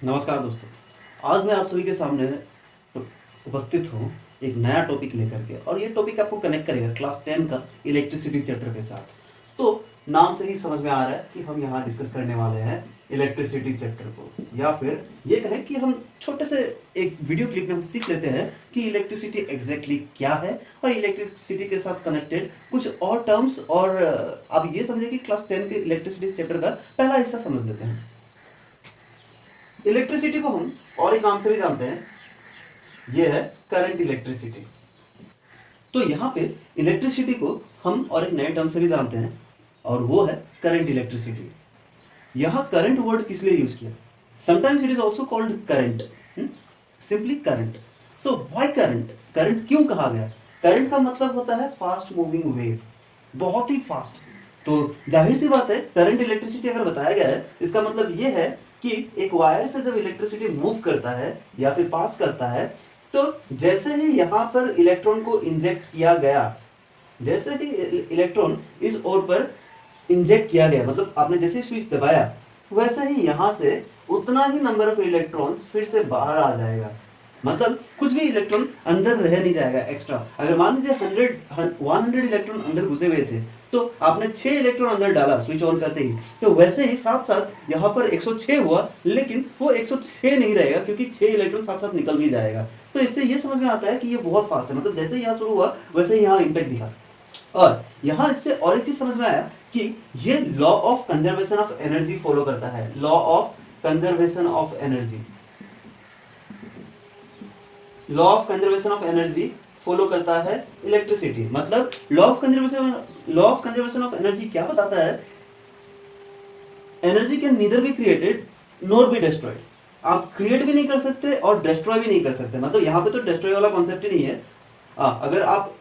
नमस्कार दोस्तों। आज मैं आप सभी के सामने उपस्थित हूँ एक नया टॉपिक लेकर के, और ये टॉपिक आपको कनेक्ट करेगा क्लास 10 का इलेक्ट्रिसिटी चैप्टर के साथ। तो नाम से ही समझ में आ रहा है कि हम यहाँ डिस्कस करने वाले हैं इलेक्ट्रिसिटी चैप्टर को, या फिर ये कहें कि हम छोटे से एक वीडियो क्लिप में हम सीख लेते हैं कि इलेक्ट्रिसिटी एग्जैक्टली क्या है, और इलेक्ट्रिसिटी के साथ कनेक्टेड कुछ और टर्म्स। और आप ये समझे कि क्लास 10 के इलेक्ट्रिसिटी चैप्टर का पहला हिस्सा समझ लेते हैं। इलेक्ट्रिसिटी को हम और एक नाम से भी जानते हैं, यह है करंट इलेक्ट्रिसिटी। तो यहां पे इलेक्ट्रिसिटी को हम और एक नए टर्म से भी जानते हैं, और वो है करंट इलेक्ट्रिसिटी। यहां करंट वर्ड किस लिए यूज किया? Sometimes it is also called current, simply current. So why current? Current क्यों कहा गया? करंट का मतलब होता है फास्ट मूविंग वेव, बहुत ही फास्ट। तो जाहिर सी बात है, करंट इलेक्ट्रिसिटी अगर बताया गया है, इसका मतलब यह है कि एक वायर से जब इलेक्ट्रिसिटी मूव करता है या फिर पास करता है, तो जैसे ही यहां पर इलेक्ट्रॉन को इंजेक्ट किया गया, जैसे ही इलेक्ट्रॉन इस ओर पर इंजेक्ट किया गया, मतलब आपने जैसे स्विच दबाया, वैसे ही यहां से उतना ही नंबर ऑफ इलेक्ट्रॉन्स फिर से बाहर आ जाएगा। मतलब कुछ भी इलेक्ट्रॉन अंदर रह नहीं जाएगा एक्स्ट्रा। अगर मान लीजिए 100 इलेक्ट्रॉन अंदर घुसे हुए थे, तो आपने 6 इलेक्ट्रॉन अंदर डाला स्विच ऑन करते ही, तो वैसे ही साथ साथ यहाँ पर 106 हुआ, लेकिन वो 106 नहीं रहेगा, क्योंकि 6 इलेक्ट्रॉन साथ साथ निकल भी जाएगा। तो इससे ये समझ में आता है कि ये बहुत फास्ट है। मतलब जैसे ही यहाँ शुरू हुआ, वैसे ही यहाँ इम्पैक्ट दिखा। और यहाँ इससे और एक चीज समझ में आया कि ये law of conservation of energy follow करता है। Law of conservation of energy, law of conservation of energy follow करता है इलेक्ट्रिसिटी। मतलब law of conservation of energy क्या बताता है? Energy can neither be created nor be destroyed. आप create भी नहीं कर सकते और डिस्ट्रॉय भी नहीं कर सकते। मतलब यहाँ पे तो डिस्ट्रॉय वाला कॉन्सेप्ट ही नहीं है। अगर आप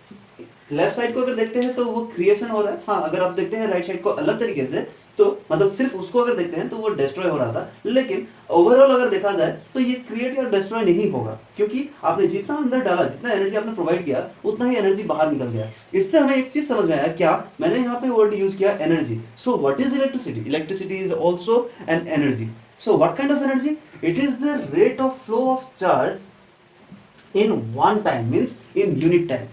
लेफ्ट साइड को अगर देखते हैं तो वो क्रिएशन हो रहा है। हाँ, अगर आप देखते हैं राइट साइड को अलग तरीके से, तो मतलब सिर्फ उसको अगर देखते हैं तो वो डिस्ट्रॉय हो रहा था। लेकिन ओवरऑल अगर देखा जाए तो ये क्रिएट या डिस्ट्रॉय नहीं होगा, क्योंकि आपने जितना अंदर डाला, जितना एनर्जी आपने प्रोवाइड किया, उतना ही एनर्जी बाहर निकल गया। इससे हमें एक चीज समझ में आया, क्या? मैंने यहाँ पे वर्ड यूज किया energy. So what is electricity? Electricity is also an energy. So what kind of energy? It is the rate of flow of charge in one time, means in unit time.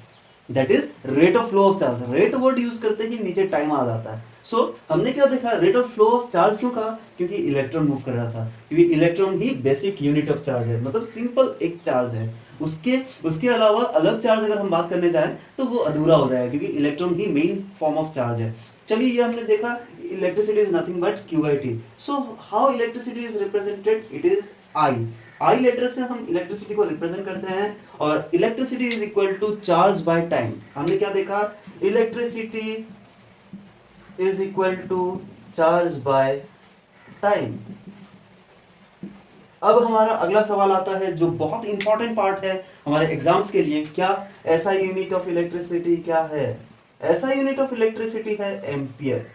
That is rate of flow of charge. Rate word use करते ही नीचे time आ जाता है। सो हमने क्या देखा? Rate of flow of charge क्यों कहा? क्योंकि इलेक्ट्रॉन मूव कर रहा था, क्योंकि electron he basic unit of charge है, मतलब सिंपल एक चार्ज है। उसके अलावा अलग चार्ज अगर हम बात करने जाएं तो वो अधूरा हो जाएगा, क्योंकि इलेक्ट्रॉन ही मेन फॉर्म ऑफ चार्ज है। चलिए, ये हमने देखा electricity is nothing but q by t. So how electricity is represented? It is I. I letter से हम इलेक्ट्रिसिटी को रिप्रेजेंट करते हैं, और electricity is equal to charge by time. हमने क्या देखा? Electricity is equal to charge by time. अब हमारा अगला सवाल आता है, जो बहुत इंपॉर्टेंट पार्ट है हमारे एग्जाम्स के लिए। क्या ऐसा यूनिट ऑफ इलेक्ट्रिसिटी क्या है? ऐसा यूनिट ऑफ इलेक्ट्रिसिटी है एम्पियर।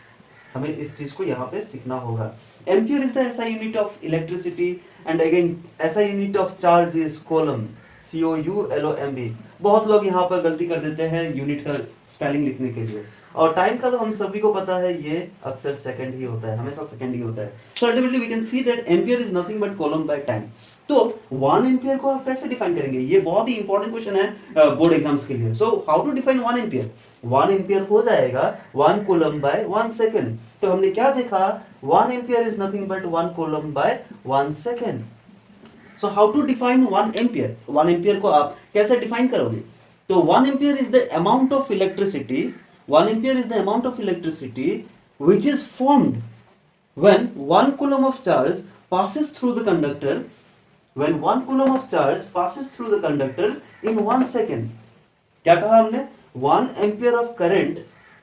हमें इस चीज को यहाँ पे सीखना होगा। Ampere is the SI unit of electricity, and again SI unit of charge is coulomb, COULOMB। बहुत लोग यहाँ पर गलती कर देते हैं यूनिट का स्पेलिंग लिखने के लिए। और टाइम का तो हम सभी को पता है, ये अक्सर सेकंड ही होता है, हमेशा सेकंड ही होता है। So ultimately we can see that ampere is nothing but coulomb by time. तो 1 एम्पियर को आप कैसे डिफाइन करेंगे? ये बहुत ही इंपॉर्टेंट क्वेश्चन है बोर्ड एग्जाम्स के लिए। So how to define 1 ampere? 1 ampere हो जाएगा 1 कूलम बाय 1 सेकंड। तो हमने क्या देखा? 1 ampere is nothing but 1 coulomb by 1 second. So how to define 1 ampere? 1 ampere को आप कैसे डिफाइन करोगे? तो 1 ampere is the amount of electricity, 1 ampere is the amount of electricity which is formed when 1 coulomb of charge passes through the conductor, when 1 coulomb of charge passes through the conductor in 1 second. क्या कहा हमने? 1 ampere of current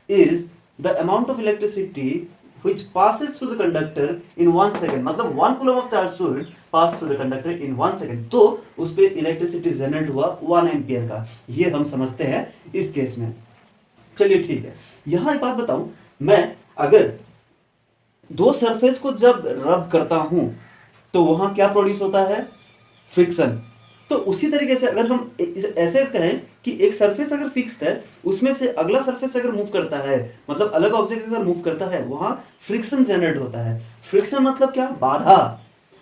is the amount of electricity which passes through the conductor in 1 second. मतलब 1 coulomb of charge should pass through the conductor in 1 second. तो उस पे electricity generate हुआ 1 ampere का। ये हम समझते हैं इस केस में। चलिए ठीक है, यहां एक बात बताऊं, मैं अगर दो सरफेस को जब रब करता हूं तो वहां क्या प्रोड्यूस होता है? फ्रिक्शन। तो उसी तरीके से अगर हम ऐसे कहें कि एक सरफेस अगर फिक्स्ड है, उसमें से अगला सरफेस अगर मूव करता है, मतलब अलग ऑब्जेक्ट अगर मूव करता है, वहां फ्रिक्शन जनरेट होता है। फ्रिक्शन मतलब क्या? बाधा।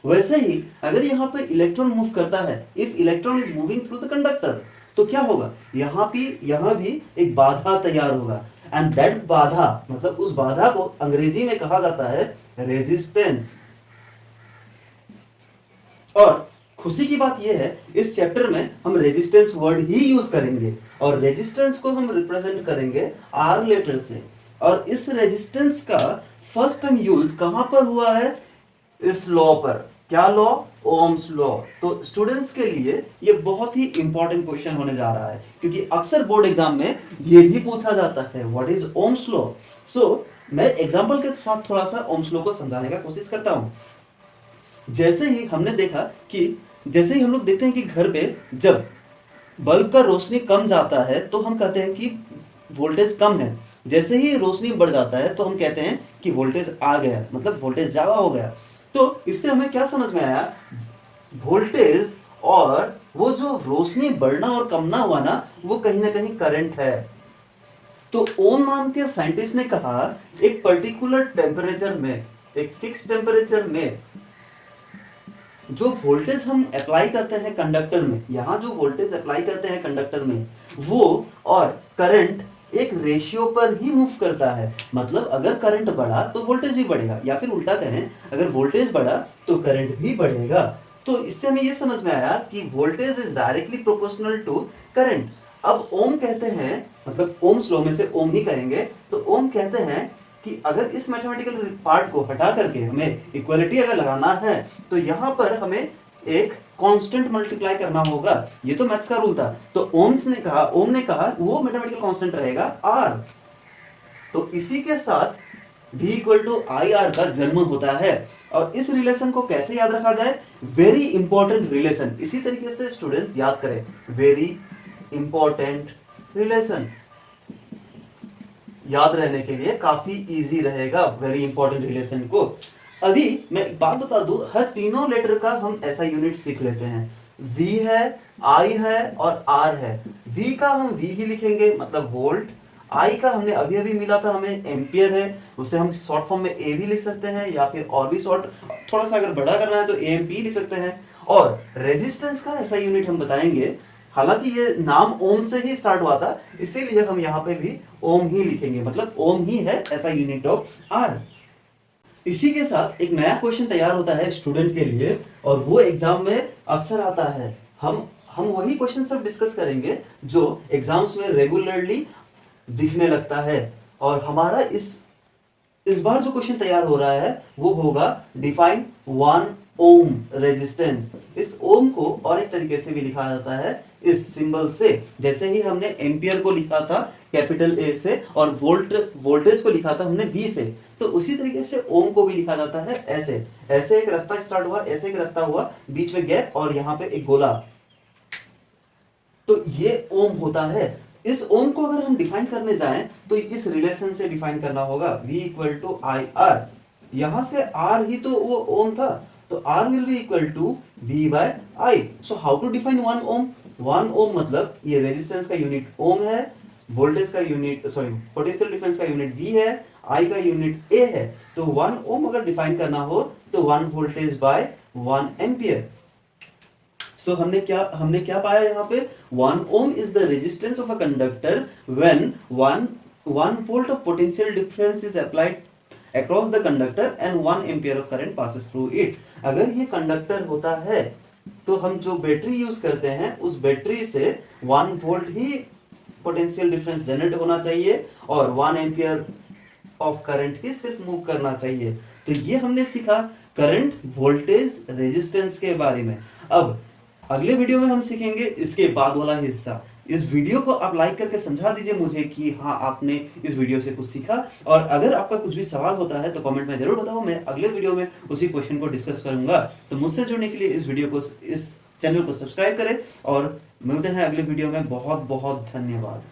वैसे ही अगर यहाँ पे इलेक्ट्रॉन मूव करता है, if electron is moving through the conductor, तो क्या होगा, यहाँ भी एक बाधा तैयार होगा, एंड दैट बाधा मतलब उस बाधा को अंग्रेजी में कहा जाता है रेजिस्टेंस। और खुशी की बात यह है, इस चैप्टर में हम रेजिस्टेंस वर्ड ही यूज करेंगे, और रेजिस्टेंस को हम रिप्रेजेंट करेंगे आर लेटर से। और इस रेजिस्टेंस का फर्स्ट टाइम यूज कहां पर हुआ है, इस लॉ पर। क्या लॉ, ओम्स लॉ। तो स्टूडेंट्स के लिए ये बहुत ही इंपॉर्टेंट क्वेश्चन होने जा रहा है, क्योंकि अक्सर बोर्ड एग्जाम में ये भी पूछा जाता है, व्हाट इज ओम्स लॉ। सो मैं एग्जांपल के साथ थोड़ा सा ओम्स लॉ को समझाने का कोशिश करता हूं। जैसे ही हमने देखा कि जैसे ही हम लोग देखते हैं कि घर पे जब बल्ब का रोशनी कम जाता है तो हम कहते हैं कि वोल्टेज कम है, जैसे ही रोशनी बढ़ जाता है तो हम कहते हैं कि वोल्टेज आ गया, मतलब वोल्टेज ज्यादा हो गया। तो इससे हमें क्या समझ में आया, वोल्टेज और वो जो रोशनी बढ़ना और कमना हुआ ना, वो कहीं ना कहीं करंट है। तो ओम नाम के साइंटिस्ट ने कहा एक पर्टिकुलर टेम्परेचर में, एक फिक्स टेम्परेचर में जो वोल्टेज हम अप्लाई करते हैं कंडक्टर में, यहां जो वोल्टेज अप्लाई करते हैं कंडक्टर में, वो और करंट एक रेशियो पर ही मूव करता है। मतलब अगर करंट बढ़ा तो वोल्टेज भी बढ़ेगा, या फिर उल्टा कहें, अगर वोल्टेज बढ़ा तो करंट भी बढ़ेगा। तो इससे हमें यह समझ में आया कि voltage is directly proportional to current. अब ओम कहते हैं, मतलब ओम्स लॉ में से ओम ही कहेंगे, तो ओम कहते हैं कि अगर इस मैथमेटिकल पार्ट को हटा करके हमें इक्वलिटी अगर लगाना है, तो यहां पर हमें एक कांस्टेंट मल्टीप्लाई करना होगा। ये तो मैथ्स का रूल था। तो ओम ने कहा वो मैथमेटिकल कांस्टेंट रहेगा आर। तो इसी के साथ V equal to I R का जन्म होता है। और इस रिलेशन को कैसे याद रखा जाए, वेरी इंपॉर्टेंट रिलेशन। इसी तरीके से स्टूडेंट्स याद करें, वेरी इंपॉर्टेंट रिलेशन याद रहने के लिए काफी इजी रहेगा वेरी इंपॉर्टेंट रिलेशन को। अभी मैं एक बात बता दूं, हर तीनों लेटर का हम ऐसा यूनिट सीख लेते हैं। V है, I है और R है। V का हम V ही लिखेंगे, मतलब वोल्ट। I का हमने अभी अभी मिला था, हमें एम्पियर है, उसे हम शॉर्ट फॉर्म में A भी लिख सकते हैं, या फिर और भी शॉर्ट थोड़ा सा अगर बड़ा करना है तो AMP लिख सकते हैं। और रेजिस्टेंस का ऐसा यूनिट हम बताएंगे, हालांकि ये नाम ओम से ही स्टार्ट हुआ था, इसीलिए हम यहाँ पे भी ओम ही लिखेंगे, मतलब ओम ही है ऐसा यूनिट ऑफ आर। इसी के साथ एक नया क्वेश्चन तैयार होता है स्टूडेंट के लिए, और वो एग्जाम में अक्सर आता है। हम वही क्वेश्चन सब डिस्कस करेंगे जो एग्जाम्स में रेगुलरली दिखने लगता है। और हमारा इस बार जो क्वेश्चन तैयार हो रहा है वो होगा डिफाइन 1 ओम रेजिस्टेंस। इस ओम को और एक तरीके से भी लिखा जाता है इस सिंबल से, जैसे ही हमने एम्पियर को लिखा था कैपिटल ए से और वोल्टेज को लिखा था हमने वी से, तो उसी तरीके से ओम को भी लिखा जाता है ऐसे। ऐसे एक रास्ता स्टार्ट हुआ, ऐसे एक रास्ता हुआ, बीच में गैप और यहाँ पे एक गोला, तो ये ओम होता है। इस ओम को अगर हम डिफाइन करने जाएं तो इस रिलेशन से डिफाइन करना होगा, V equal to I R. यहां से R ही तो वो ओम था, तो R will be equal to V by I। So how to define 1 ohm. 1 ohm मतलब ये रेजिस्टेंस का यूनिट ओम है, वोल्टेज का यूनिट पोटेंशियल डिफरेंस का यूनिट V है, I का यूनिट A है। तो 1 ओम अगर डिफाइन करना हो तो 1 वोल्टेज बाय 1 एम्पियर। सो हमने क्या पाया यहाँ पे, 1 ohm is the resistance of a conductor when 1 volt of potential difference is applied across the conductor and 1 ampere of current passes through it। अगर ये कंडक्टर होता है तो हम जो बैटरी यूज करते हैं उस बैटरी से 1 वोल्ट ही पोटेंशियल डिफरेंस जनरेट होना चाहिए और 1 एम्पियर ऑफ करंट ही सिर्फ मूव करना चाहिए। तो ये हमने सीखा करंट, वोल्टेज, रेजिस्टेंस के बारे में। अब अगले वीडियो में हम सीखेंगे इसके बाद वाला हिस्सा। इस वीडियो को आप लाइक करके समझा दीजिए मुझे कि हाँ आपने इस वीडियो से कुछ सीखा, और अगर आपका कुछ भी सवाल होता है तो कमेंट में जरूर बताओ, मैं अगले वीडियो में उसी क्वेश्चन को डिस्कस करूंगा। तो मुझसे जुड़ने के लिए इस चैनल को सब्सक्राइब करें और मिलते हैं अगले वीडियो में। बहुत बहुत धन्यवाद।